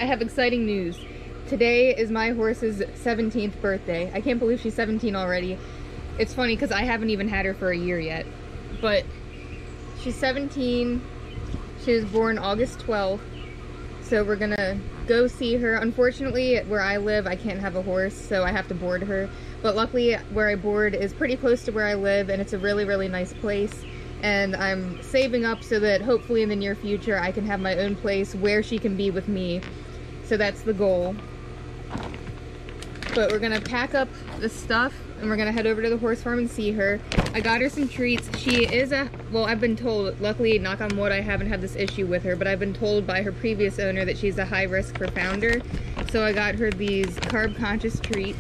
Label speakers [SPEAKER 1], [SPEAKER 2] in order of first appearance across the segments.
[SPEAKER 1] have exciting news. Today is my horse's 17th birthday. I can't believe she's 17 already. It's funny because I haven't even had her for a year yet. But she's 17. She was born August 12th. So we're gonna go see her. Unfortunately, where I live, I can't have a horse, so I have to board her. But luckily, where I board is pretty close to where I live, and it's a really, really nice place. And I'm saving up so that hopefully in the near future I can have my own place where she can be with me. So that's the goal. But we're gonna pack up the stuff and we're gonna head over to the horse farm and see her. I got her some treats. She is well, I've been told, luckily, knock on wood, I haven't had this issue with her, but I've been told by her previous owner that she's a high risk for founder. So I got her these carb conscious treats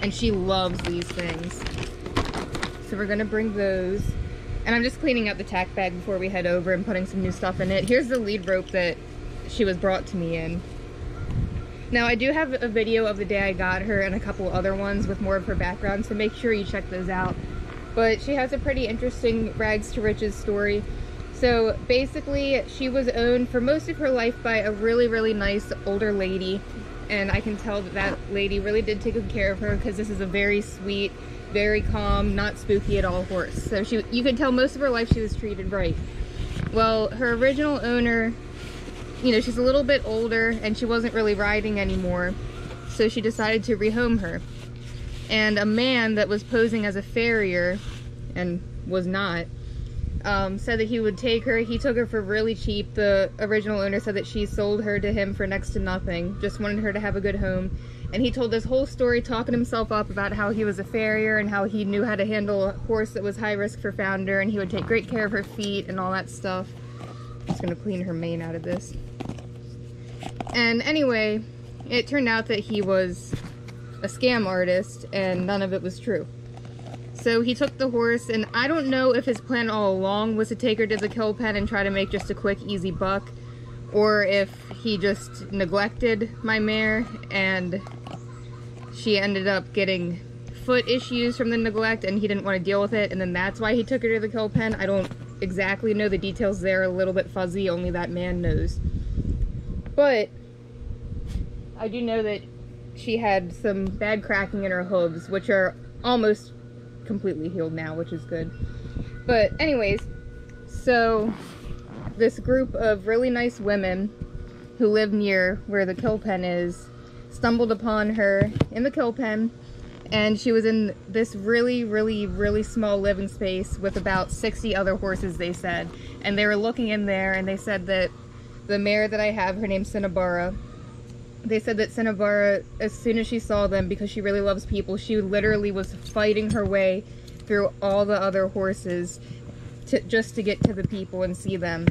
[SPEAKER 1] and she loves these things. So we're gonna bring those. And I'm just cleaning out the tack bag before we head over and putting some new stuff in it. Here's the lead rope that she was brought to me in. Now, I do have a video of the day I got her and a couple other ones with more of her background, so make sure you check those out. But she has a pretty interesting rags to riches story. So basically, she was owned for most of her life by a really, really nice older lady. And I can tell that that lady really did take good care of her because this is a very sweet, very calm, not spooky at all horse. So you could tell most of her life she was treated right. Well, her original owner, you know, she's a little bit older and she wasn't really riding anymore. So she decided to rehome her. And a man that was posing as a farrier, and was not, said that he would take her. He took her for really cheap. The original owner said that she sold her to him for next to nothing. Just wanted her to have a good home. And he told this whole story, talking himself up about how he was a farrier and how he knew how to handle a horse that was high risk for founder, and he would take great care of her feet and all that stuff. I'm just gonna clean her mane out of this. And anyway, it turned out that he was a scam artist and none of it was true. So he took the horse, and I don't know if his plan all along was to take her to the kill pen and try to make just a quick, easy buck, or if he just neglected my mare and she ended up getting foot issues from the neglect and he didn't want to deal with it, and then that's why he took her to the kill pen. I don't exactly know. The details there are a little bit fuzzy. Only that man knows. But I do know that she had some bad cracking in her hooves, which are almost completely healed now, which is good. But anyways, so this group of really nice women who live near where the kill pen is stumbled upon her in the kill pen, and she was in this really, really, really small living space with about 60 other horses, they said. And they were looking in there, and they said that the mare that I have, her name's Cinnabara, they said that Cinnabara, as soon as she saw them, because she really loves people, she literally was fighting her way through all the other horses just to get to the people and see them.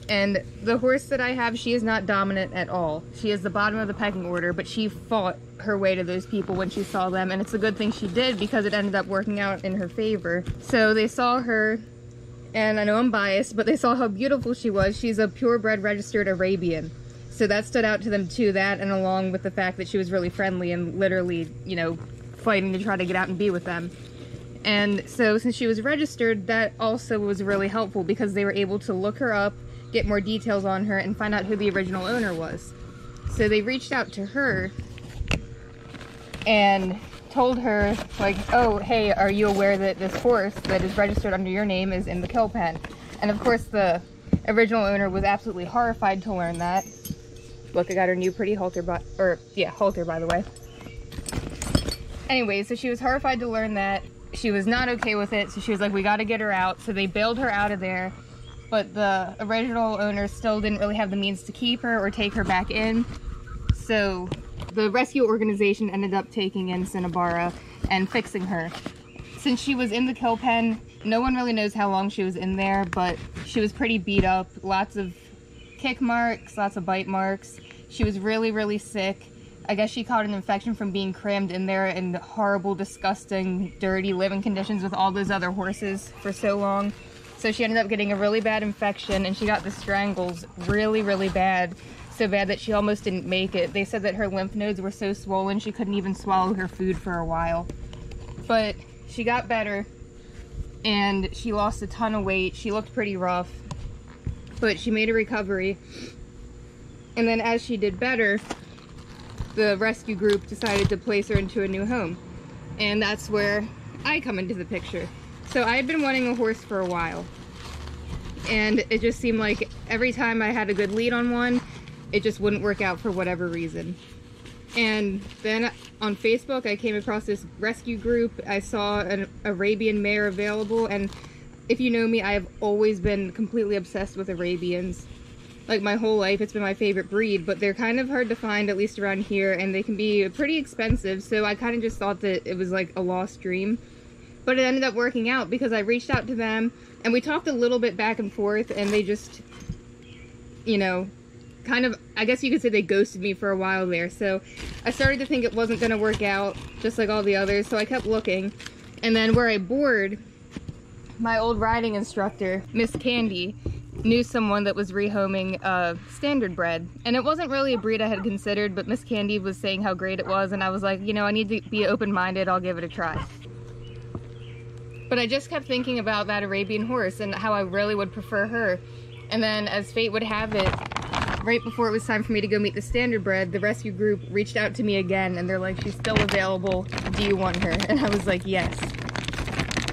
[SPEAKER 1] And the horse that I have, she is not dominant at all. She is the bottom of the pecking order, but she fought her way to those people when she saw them, and it's a good thing she did because it ended up working out in her favor. So they saw her, and I know I'm biased, but they saw how beautiful she was. She's a purebred registered Arabian. So that stood out to them too, that, and along with the fact that she was really friendly and literally, you know, fighting to try to get out and be with them. And so since she was registered, that also was really helpful because they were able to look her up, get more details on her, and find out who the original owner was. So they reached out to her and told her, like, oh, hey, are you aware that this horse that is registered under your name is in the kill pen? And of course the original owner was absolutely horrified to learn that. Look, I got her new pretty halter, halter, by the way. Anyway, so she was horrified to learn that. She was not okay with it, so she was like, we gotta get her out. So they bailed her out of there, but the original owner still didn't really have the means to keep her or take her back in. So the rescue organization ended up taking in Cinnabara and fixing her. Since she was in the kill pen, no one really knows how long she was in there, but she was pretty beat up, lots of kick marks, lots of bite marks. She was really, really sick. I guess she caught an infection from being crammed in there in horrible, disgusting, dirty living conditions with all those other horses for so long. So she ended up getting a really bad infection, and she got the strangles really, really bad. So bad that she almost didn't make it. They said that her lymph nodes were so swollen she couldn't even swallow her food for a while. But she got better, and she lost a ton of weight. She looked pretty rough, but she made a recovery. And then as she did better, the rescue group decided to place her into a new home. And that's where I come into the picture. So I had been wanting a horse for a while. And it just seemed like every time I had a good lead on one, it just wouldn't work out for whatever reason. And then on Facebook, I came across this rescue group. I saw an Arabian mare available, and if you know me, I have always been completely obsessed with Arabians. Like my whole life, it's been my favorite breed, but they're kind of hard to find, at least around here, and they can be pretty expensive, so I kind of just thought that it was like a lost dream. But it ended up working out because I reached out to them, and we talked a little bit back and forth, and they just, you know, kind of, I guess you could say they ghosted me for a while there. So I started to think it wasn't going to work out, just like all the others, so I kept looking. And then where I board, my old riding instructor, Miss Candy, knew someone that was rehoming standard bred. And it wasn't really a breed I had considered, but Miss Candy was saying how great it was, and I was like, you know, I need to be open-minded, I'll give it a try. But I just kept thinking about that Arabian horse and how I really would prefer her. And then, as fate would have it, right before it was time for me to go meet the standard bred, the rescue group reached out to me again, and they're like, she's still available, do you want her? And I was like, yes.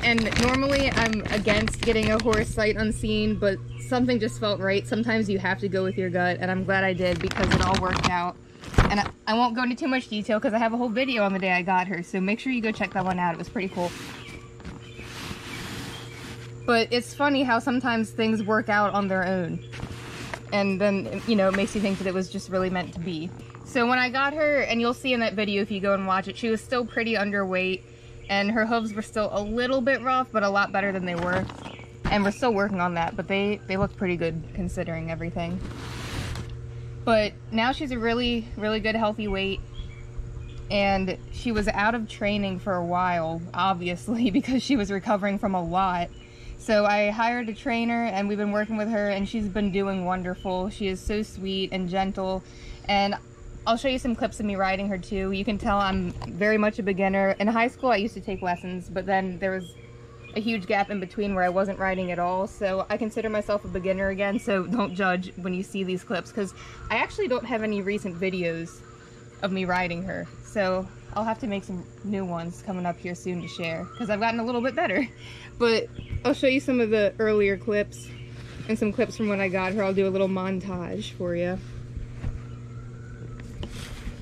[SPEAKER 1] And normally I'm against getting a horse sight unseen, but something just felt right. Sometimes you have to go with your gut, and I'm glad I did because it all worked out. And I won't go into too much detail because I have a whole video on the day I got her, so make sure you go check that one out. It was pretty cool. But it's funny how sometimes things work out on their own. And then, you know, it makes you think that it was just really meant to be. So when I got her, and you'll see in that video if you go and watch it, she was still pretty underweight, and her hooves were still a little bit rough, but a lot better than they were. And we're still working on that, but they look pretty good considering everything. But now she's a really, really good healthy weight, and she was out of training for a while, obviously, because she was recovering from a lot. So I hired a trainer, and we've been working with her, and she's been doing wonderful. She is so sweet and gentle, and I'll show you some clips of me riding her too. You can tell I'm very much a beginner. In high school I used to take lessons, but then there was a huge gap in between where I wasn't riding at all, so I consider myself a beginner again, so don't judge when you see these clips, because I actually don't have any recent videos of me riding her, so I'll have to make some new ones coming up here soon to share, because I've gotten a little bit better. But I'll show you some of the earlier clips and some clips from when I got her. I'll do a little montage for you.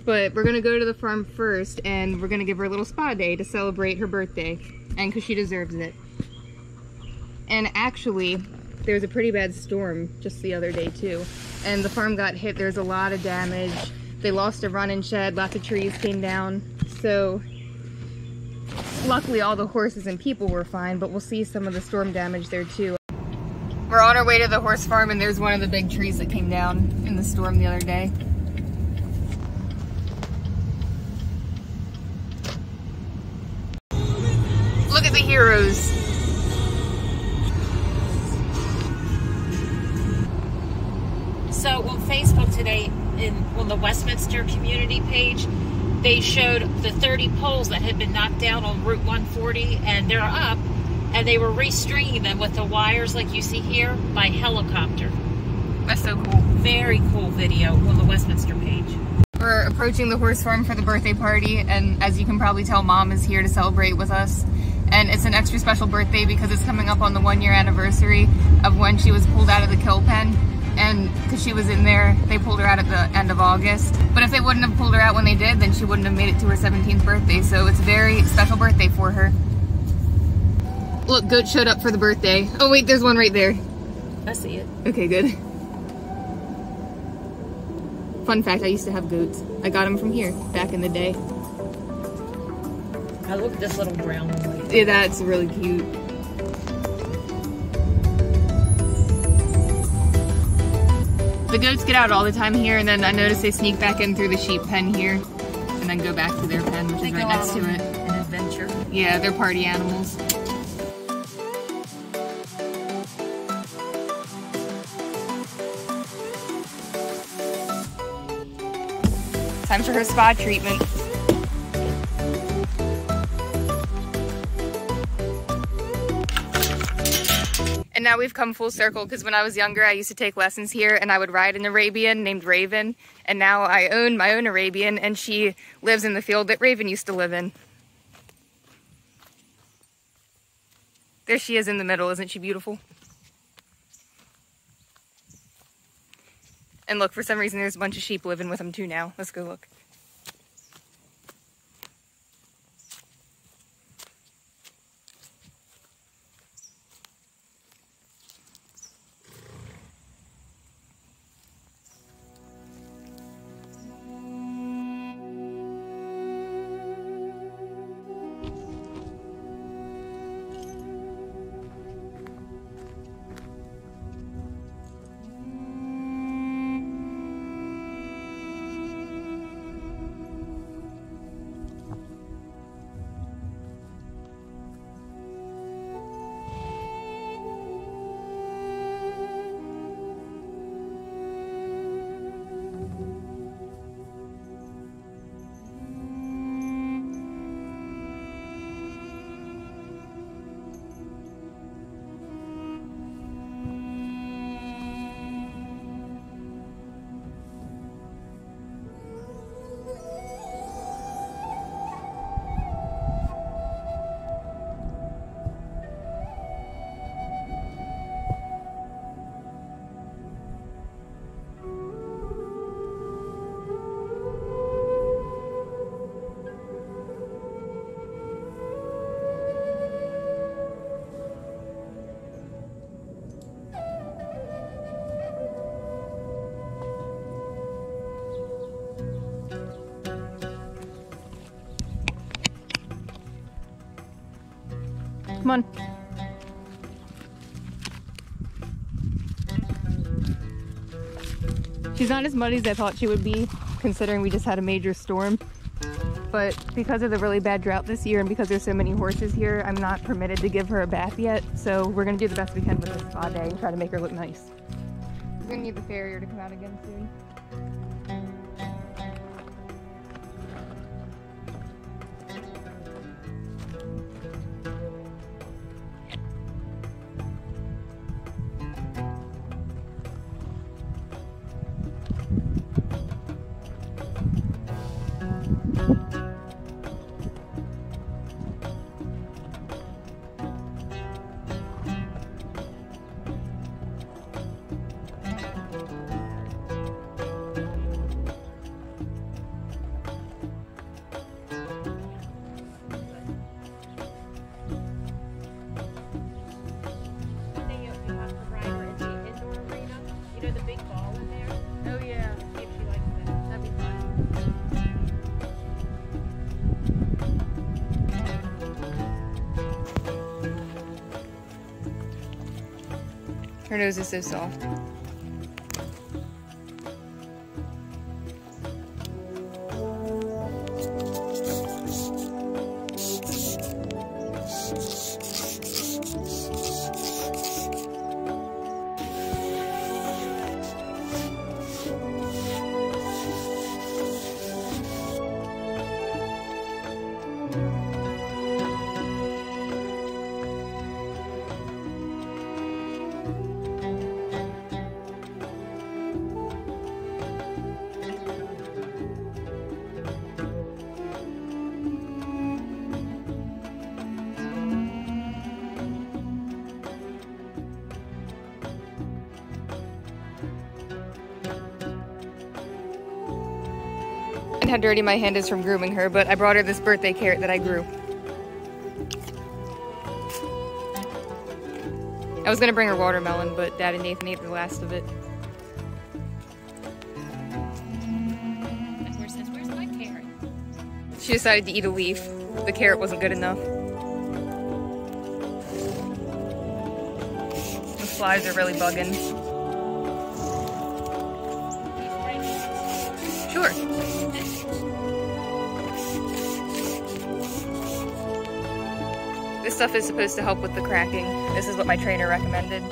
[SPEAKER 1] But we're gonna go to the farm first, and we're gonna give her a little spa day to celebrate her birthday, and because she deserves it. And actually, there was a pretty bad storm just the other day too, and the farm got hit. There's a lot of damage. They lost a run-in shed, lots of trees came down, so luckily all the horses and people were fine, but we'll see some of the storm damage there too. We're on our way to the horse farm, and there's one of the big trees that came down in the storm the other day. Look at the heroes.
[SPEAKER 2] So on Facebook today, on the Westminster community page, they showed the 30 poles that had been knocked down on Route 140, and they're up, and they were restringing them with the wires like you see here by helicopter.
[SPEAKER 1] That's so cool.
[SPEAKER 2] Very cool video on the Westminster page.
[SPEAKER 1] We're approaching the horse farm for the birthday party, and as you can probably tell, Mom is here to celebrate with us. And it's an extra special birthday because it's coming up on the 1-year anniversary of when she was pulled out of the kill pen. And because she was in there, they pulled her out at the end of August. But if they wouldn't have pulled her out when they did, then she wouldn't have made it to her 17th birthday. So it's a very special birthday for her. Look, goat showed up for the birthday. Oh wait, there's one right there.
[SPEAKER 2] I see it.
[SPEAKER 1] Okay, good. Fun fact, I used to have goats. I got them from here back in the day.
[SPEAKER 2] I look at this little brown one.
[SPEAKER 1] Yeah, that's really cute. The goats get out all the time here, and then I notice they sneak back in through the sheep pen here, and then go back to their pen, which is right next to it.
[SPEAKER 2] An adventure.
[SPEAKER 1] Yeah, they're party animals. Time for her spa treatment. And now we've come full circle because when I was younger, I used to take lessons here and I would ride an Arabian named Raven. And now I own my own Arabian and she lives in the field that Raven used to live in. There she is in the middle. Isn't she beautiful? And look, for some reason, there's a bunch of sheep living with them too now. Let's go look. Come on. She's not as muddy as I thought she would be, considering we just had a major storm. But because of the really bad drought this year and because there's so many horses here, I'm not permitted to give her a bath yet. So we're gonna do the best we can with this spa day and try to make her look nice. We're gonna need the farrier to come out again soon. Her nose is so soft. How dirty my hand is from grooming her, but I brought her this birthday carrot that I grew. I was gonna bring her watermelon, but Dad and Nathan ate the last of it.
[SPEAKER 2] The horse says, "Where's my carrot?"
[SPEAKER 1] She decided to eat a leaf. The carrot wasn't good enough. The flies are really bugging. Sure. This stuff is supposed to help with the cracking. This is what my trainer recommended.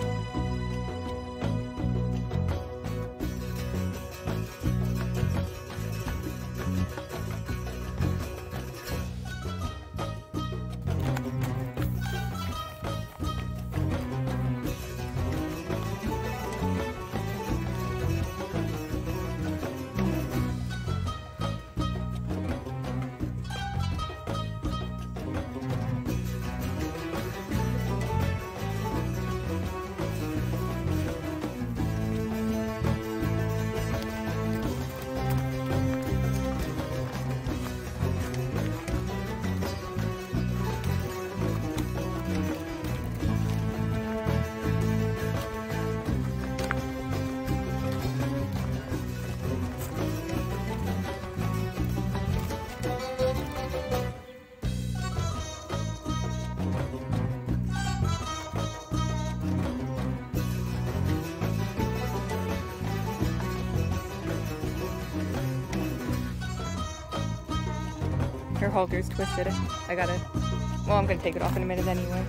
[SPEAKER 1] Her halter's twisted. Well, I'm gonna take it off in a minute anyway.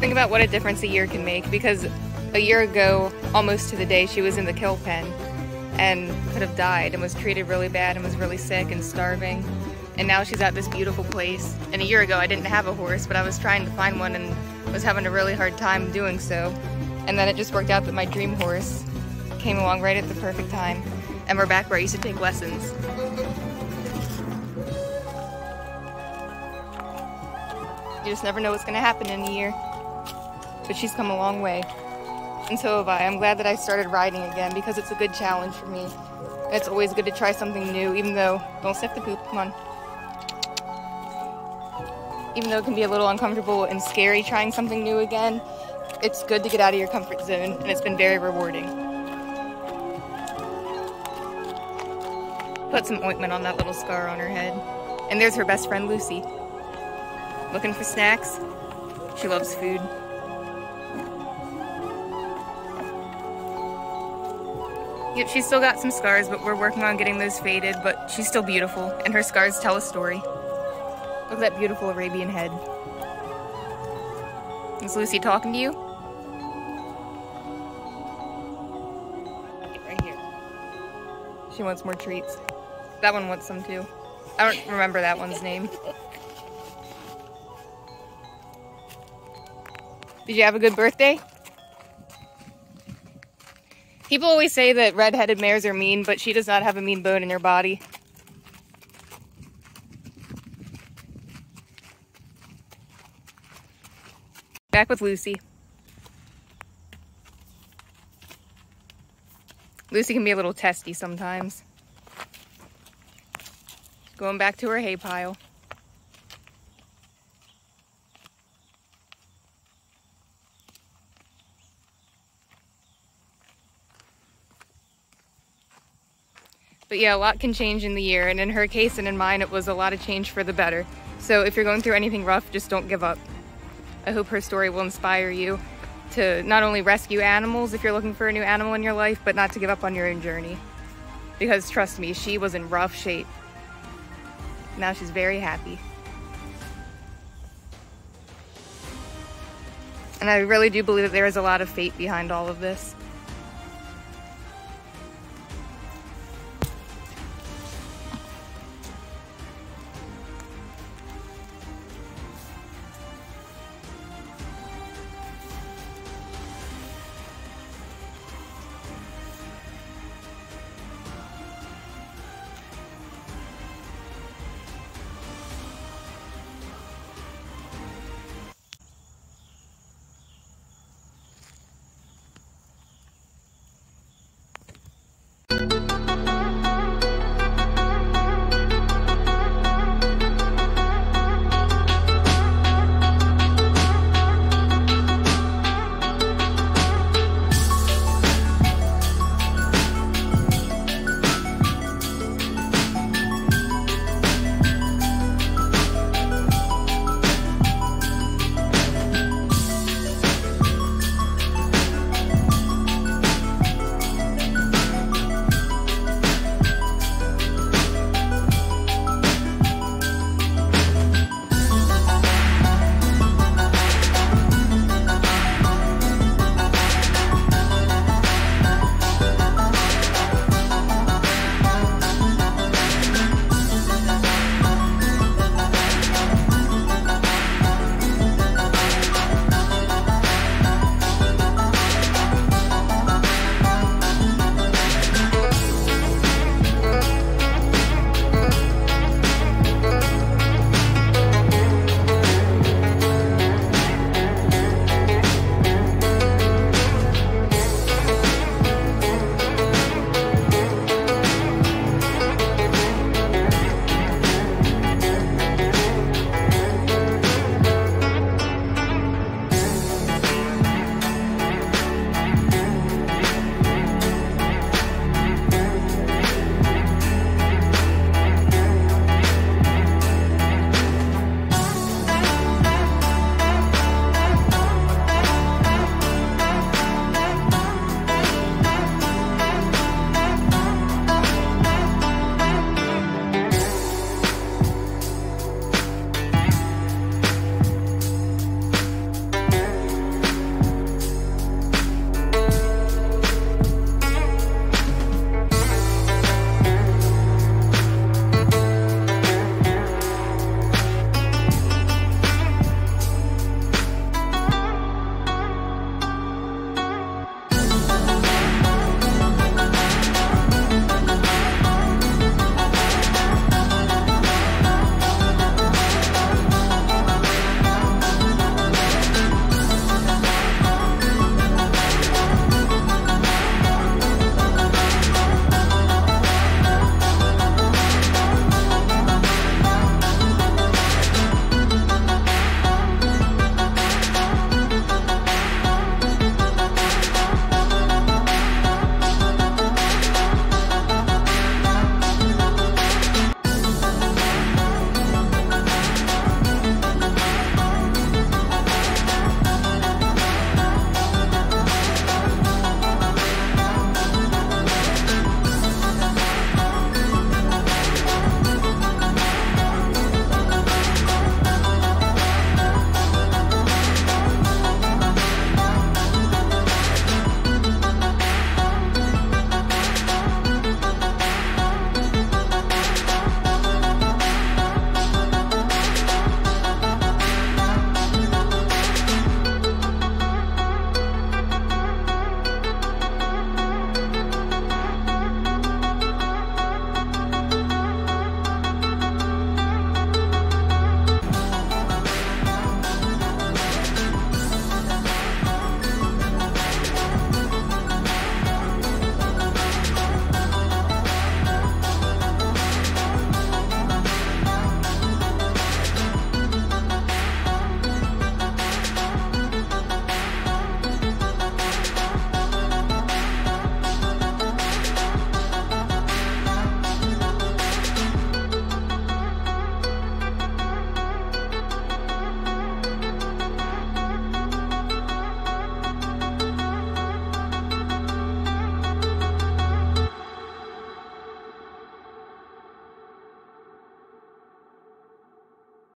[SPEAKER 1] Think about what a difference a year can make, because a year ago, almost to the day, she was in the kill pen and could have died and was treated really bad and was really sick and starving. And now she's at this beautiful place. And a year ago, I didn't have a horse, but I was trying to find one and was having a really hard time doing so. And then it just worked out that my dream horse came along right at the perfect time. And we're back where I used to take lessons. You just never know what's gonna happen in a year. But she's come a long way. And so have I. I'm glad that I started riding again because it's a good challenge for me. And it's always good to try something new, even though, don't sniff the poop, come on. Even though it can be a little uncomfortable and scary trying something new again, it's good to get out of your comfort zone, and it's been very rewarding. Put some ointment on that little scar on her head. And there's her best friend, Lucy. Looking for snacks? She loves food. Yep, she's still got some scars, but we're working on getting those faded, but she's still beautiful, and her scars tell a story. Look at that beautiful Arabian head. Is Lucy talking to you? Right here. She wants more treats. That one wants some too. I don't remember that one's name. Did you have a good birthday? People always say that red-headed mares are mean, but she does not have a mean bone in her body. Back with Lucy. Lucy can be a little testy sometimes. Going back to her hay pile. But yeah, a lot can change in the year, and in her case and in mine, it was a lot of change for the better. So if you're going through anything rough, just don't give up. I hope her story will inspire you to not only rescue animals if you're looking for a new animal in your life, but not to give up on your own journey. Because trust me, she was in rough shape. Now she's very happy. And I really do believe that there is a lot of fate behind all of this.